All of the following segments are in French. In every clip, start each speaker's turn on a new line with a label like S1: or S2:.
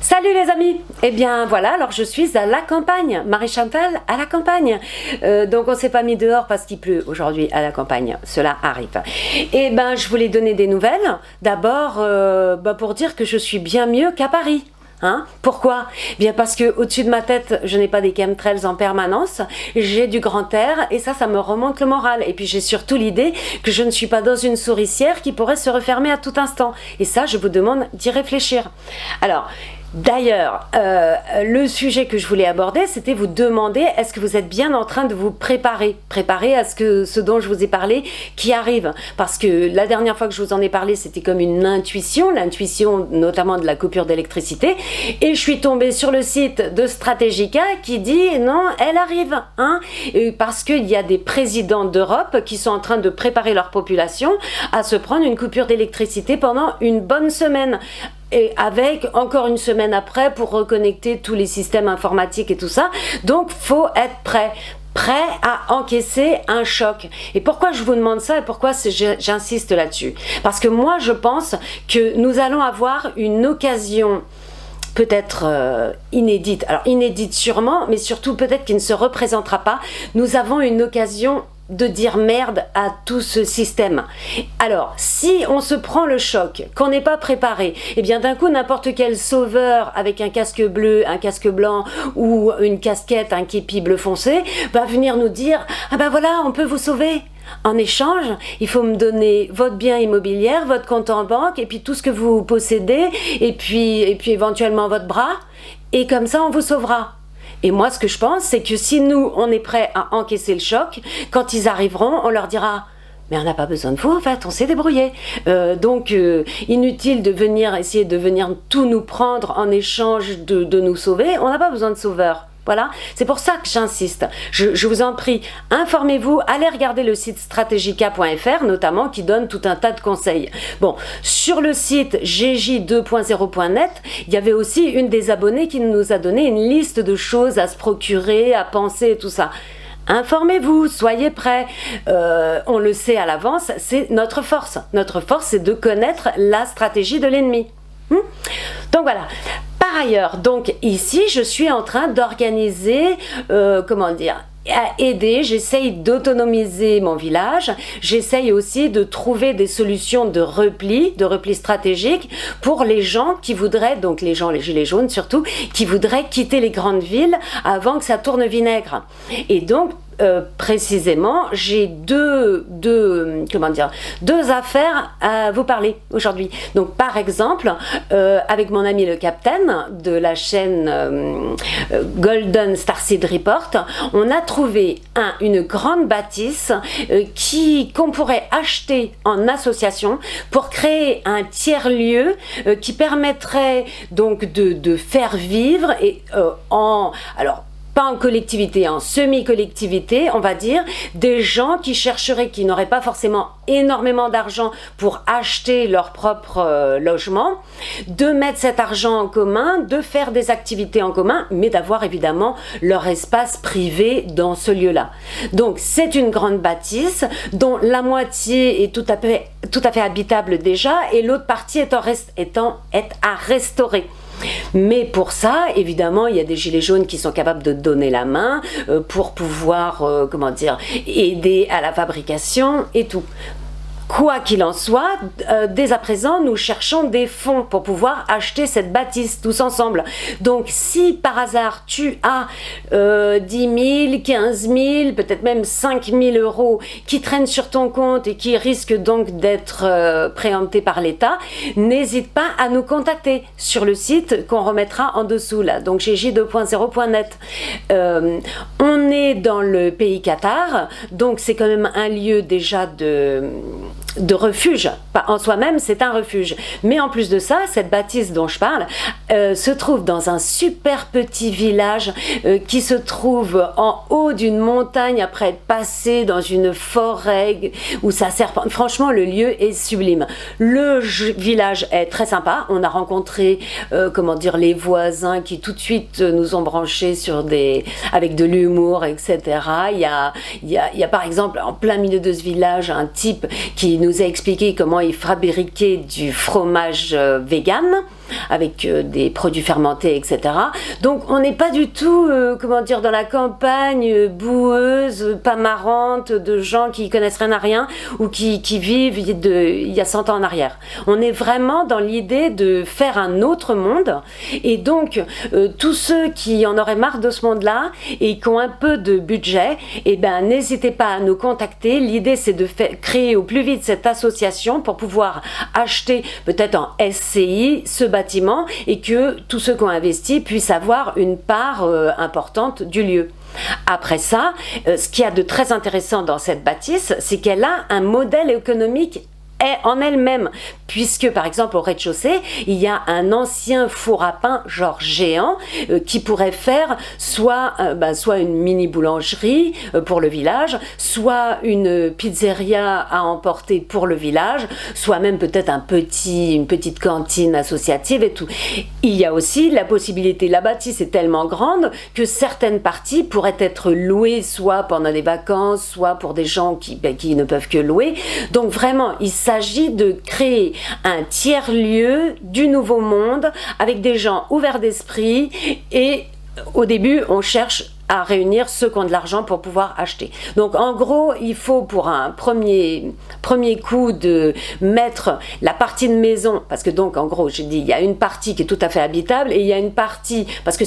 S1: Salut les amis. Eh bien voilà, alors je suis à la campagne, Marie-Chantal à la campagne. Donc on s'est pas mis dehors parce qu'il pleut aujourd'hui à la campagne, cela arrive. Eh ben je voulais donner des nouvelles, d'abord pour dire que je suis bien mieux qu'à Paris. Hein? Pourquoi? Bien parce que au-dessus de ma tête, je n'ai pas des chemtrails en permanence, j'ai du grand air et ça me remonte le moral. Et puis j'ai surtout l'idée que je ne suis pas dans une souricière qui pourrait se refermer à tout instant. Et ça, je vous demande d'y réfléchir. Alors, d'ailleurs, le sujet que je voulais aborder, c'était vous demander, est-ce que vous êtes bien en train de vous préparer à ce dont je vous ai parlé qui arrive? Parce que la dernière fois que je vous en ai parlé, c'était comme une intuition, l'intuition notamment de la coupure d'électricité, et je suis tombée sur le site de Strategica qui dit non, elle arrive, hein, parce qu'il y a des présidents d'Europe qui sont en train de préparer leur population à se prendre une coupure d'électricité pendant une bonne semaine. Et avec encore une semaine après pour reconnecter tous les systèmes informatiques et tout ça. Donc, faut être prêt à encaisser un choc. Et pourquoi je vous demande ça et pourquoi j'insiste là-dessus? Parce que moi, je pense que nous allons avoir une occasion peut-être inédite. Alors, inédite sûrement, mais surtout peut-être qui ne se représentera pas. Nous avons une occasion de dire merde à tout ce système. Alors, si on se prend le choc, qu'on n'est pas préparé, et bien d'un coup, n'importe quel sauveur avec un casque bleu, un casque blanc ou une casquette, un képi bleu foncé, va venir nous dire « Ah ben voilà, on peut vous sauver !» En échange, il faut me donner votre bien immobilier, votre compte en banque, et puis tout ce que vous possédez, et puis éventuellement votre bras, et comme ça, on vous sauvera. Et moi, ce que je pense, c'est que si nous, on est prêts à encaisser le choc, quand ils arriveront, on leur dira « Mais on n'a pas besoin de vous, en fait, on s'est débrouillé. » Donc, inutile de venir essayer de venir tout nous prendre en échange de nous sauver. On n'a pas besoin de sauveurs. Voilà, c'est pour ça que j'insiste. Je vous en prie, informez-vous, allez regarder le site strategica.fr notamment qui donne tout un tas de conseils. Bon, sur le site gj2.0.net, il y avait aussi une des abonnées qui nous a donné une liste de choses à se procurer, à penser et tout ça. Informez-vous, soyez prêts. On le sait à l'avance, c'est notre force. Notre force, c'est de connaître la stratégie de l'ennemi. Donc voilà. Par ailleurs, donc ici, je suis en train d'organiser, à aider, j'essaye d'autonomiser mon village, j'essaye aussi de trouver des solutions de repli stratégique pour les gens qui voudraient, donc les gilets jaunes surtout, qui voudraient quitter les grandes villes avant que ça tourne vinaigre. Et donc, précisément, j'ai deux affaires à vous parler aujourd'hui. Donc, par exemple, avec mon ami le Captain de la chaîne Golden Starseed Report, on a trouvé une grande bâtisse qu'on pourrait acheter en association pour créer un tiers-lieu qui permettrait donc de faire vivre et pas en collectivité, en semi-collectivité, on va dire, des gens qui chercheraient, qui n'auraient pas forcément énormément d'argent pour acheter leur propre logement, de mettre cet argent en commun, de faire des activités en commun, mais d'avoir évidemment leur espace privé dans ce lieu-là. Donc c'est une grande bâtisse dont la moitié est tout à fait habitable déjà et l'autre partie est à restaurer. Mais pour ça, évidemment, il y a des gilets jaunes qui sont capables de donner la main pour pouvoir, aider à la fabrication et tout. Quoi qu'il en soit, dès à présent, nous cherchons des fonds pour pouvoir acheter cette bâtisse tous ensemble. Donc, si par hasard tu as 10 000, 15 000, peut-être même 5 000 euros qui traînent sur ton compte et qui risquent donc d'être préemptés par l'État, n'hésite pas à nous contacter sur le site qu'on remettra en dessous là, donc gj2.0.net. On est dans le pays Qatar, donc c'est quand même un lieu déjà de refuge, pas en soi-même c'est un refuge, mais en plus de ça, cette bâtisse dont je parle se trouve dans un super petit village qui se trouve en haut d'une montagne après être passé dans une forêt où ça serpente. Franchement, le lieu est sublime. Le village est très sympa. On a rencontré les voisins qui tout de suite nous ont branchés avec de l'humour, etc. Il y a par exemple en plein milieu de ce village un type qui nous nous a expliqué comment il fabriquait du fromage vegan avec des produits fermentés, etc. Donc on n'est pas du tout, comment dire, dans la campagne boueuse, pas marrante, de gens qui connaissent rien à rien ou qui vivent il y a 100 ans en arrière. On est vraiment dans l'idée de faire un autre monde, et donc tous ceux qui en auraient marre de ce monde-là et qui ont un peu de budget, eh ben n'hésitez pas à nous contacter. L'idée c'est de créer au plus vite cette association pour pouvoir acheter peut-être en SCI ce bâtiment et que tous ceux qui ont investi puissent avoir une part importante du lieu. Après ça, ce qu'il y a de très intéressant dans cette bâtisse, c'est qu'elle a un modèle économique en elle-même, puisque par exemple au rez-de-chaussée il y a un ancien four à pain genre géant qui pourrait faire soit une mini boulangerie pour le village, soit une pizzeria à emporter pour le village, soit même peut-être une petite cantine associative et tout. Il y a aussi la possibilité, la bâtisse est tellement grande que certaines parties pourraient être louées soit pendant des vacances, soit pour des gens qui ne peuvent que louer. Donc vraiment il s'agit de créer un tiers-lieu du nouveau monde avec des gens ouverts d'esprit, et au début on cherche à réunir ceux qui ont de l'argent pour pouvoir acheter. Donc en gros, il faut pour un premier coup de mettre la partie de maison, parce que donc en gros, j'ai dit, il y a une partie qui est tout à fait habitable et il y a une partie, parce que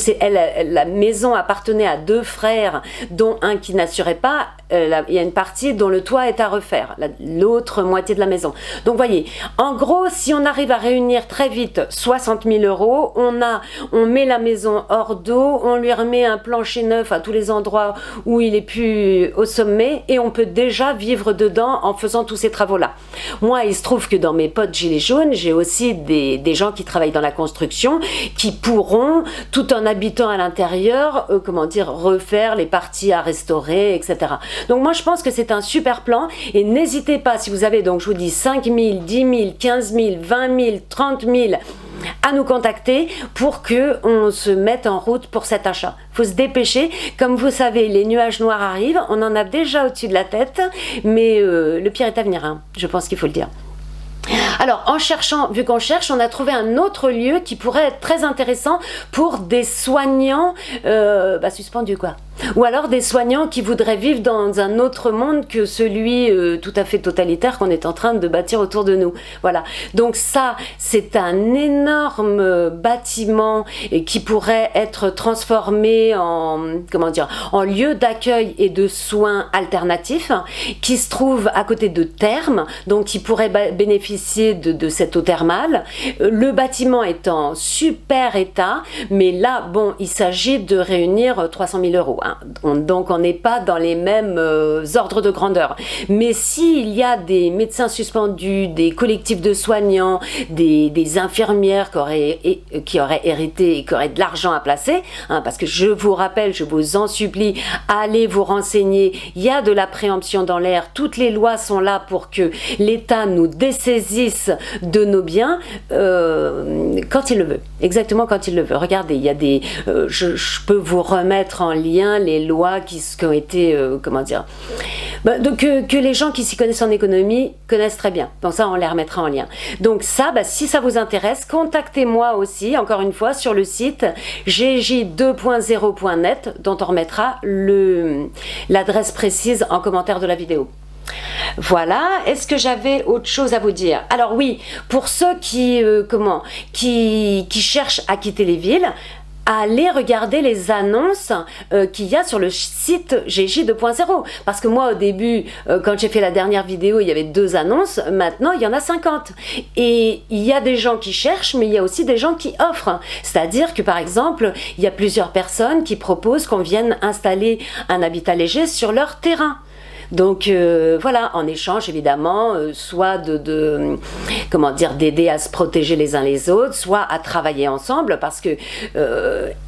S1: la maison appartenait à 2 frères, dont un qui n'assurait pas, il y a une partie dont le toit est à refaire, l'autre moitié de la maison. Donc voyez, en gros, si on arrive à réunir très vite 60 000 €, on met la maison hors d'eau, on lui remet un plancher neuf à tous les endroits où il est plus au sommet, et on peut déjà vivre dedans en faisant tous ces travaux-là. Moi, il se trouve que dans mes potes gilets jaunes, j'ai aussi des gens qui travaillent dans la construction qui pourront, tout en habitant à l'intérieur, refaire les parties à restaurer, etc. Donc moi, je pense que c'est un super plan, et n'hésitez pas, si vous avez, donc je vous dis 5 000, 10 000, 15 000, 20 000, 30 000, à nous contacter pour qu'on se mette en route pour cet achat. Il faut se dépêcher. Comme vous savez, les nuages noirs arrivent, on en a déjà au-dessus de la tête, mais le pire est à venir, hein. Je pense qu'il faut le dire. Alors, en cherchant, vu qu'on cherche, on a trouvé un autre lieu qui pourrait être très intéressant pour des soignants suspendus, quoi. Ou alors des soignants qui voudraient vivre dans un autre monde que celui tout à fait totalitaire qu'on est en train de bâtir autour de nous. Voilà. Donc ça, c'est un énorme bâtiment qui pourrait être transformé en lieu d'accueil et de soins alternatifs, qui se trouve à côté de thermes, donc qui pourrait bénéficier de cette eau thermale. Le bâtiment est en super état, mais là, bon, il s'agit de réunir 300 000 €. Hein. Donc on n'est pas dans les mêmes ordres de grandeur. Mais s'il y a des médecins suspendus, des collectifs de soignants, des infirmières qui auraient hérité et qui auraient de l'argent à placer, hein, parce que je vous rappelle, je vous en supplie, allez vous renseigner, il y a de la préemption dans l'air, toutes les lois sont là pour que l'État nous dessaisisse de nos biens quand il le veut, exactement quand il le veut. Regardez, il y a je peux vous remettre en lien les lois qui ont été, donc que les gens qui s'y connaissent en économie connaissent très bien. Donc ça, on les remettra en lien. Donc ça, si ça vous intéresse, contactez-moi aussi, encore une fois, sur le site gj2.0.net, dont on remettra l'adresse précise en commentaire de la vidéo. Voilà, est-ce que j'avais autre chose à vous dire? Alors oui, pour ceux qui cherchent à quitter les villes, allez regarder les annonces qu'il y a sur le site GJ2.0, parce que moi au début, quand j'ai fait la dernière vidéo, il y avait 2 annonces, maintenant il y en a 50, et il y a des gens qui cherchent, mais il y a aussi des gens qui offrent, c'est-à-dire que par exemple, il y a plusieurs personnes qui proposent qu'on vienne installer un habitat léger sur leur terrain. Donc voilà, en échange évidemment, soit d'aider à se protéger les uns les autres, soit à travailler ensemble, parce que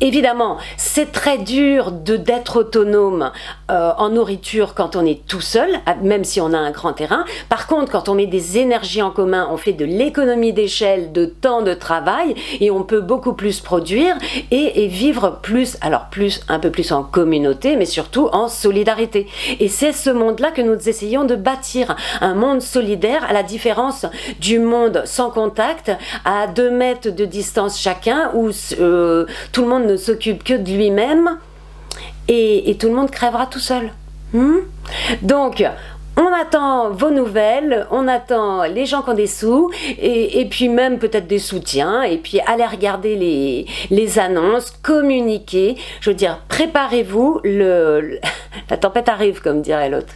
S1: évidemment c'est très dur d'être autonome en nourriture quand on est tout seul, même si on a un grand terrain. Par contre, quand on met des énergies en commun, on fait de l'économie d'échelle, de temps de travail, et on peut beaucoup plus produire et vivre un peu plus en communauté, mais surtout en solidarité. Et c'est ce monde monde-là que nous essayons de bâtir. Un monde solidaire, à la différence du monde sans contact, à 2 mètres de distance chacun, où tout le monde ne s'occupe que de lui-même et tout le monde crèvera tout seul. Donc, on attend vos nouvelles, on attend les gens qui ont des sous, et puis même peut-être des soutiens, et puis allez regarder les annonces, communiquer, je veux dire, préparez-vous, la tempête arrive, comme dirait l'autre.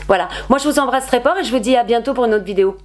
S1: Voilà, moi je vous embrasse très fort et je vous dis à bientôt pour une autre vidéo.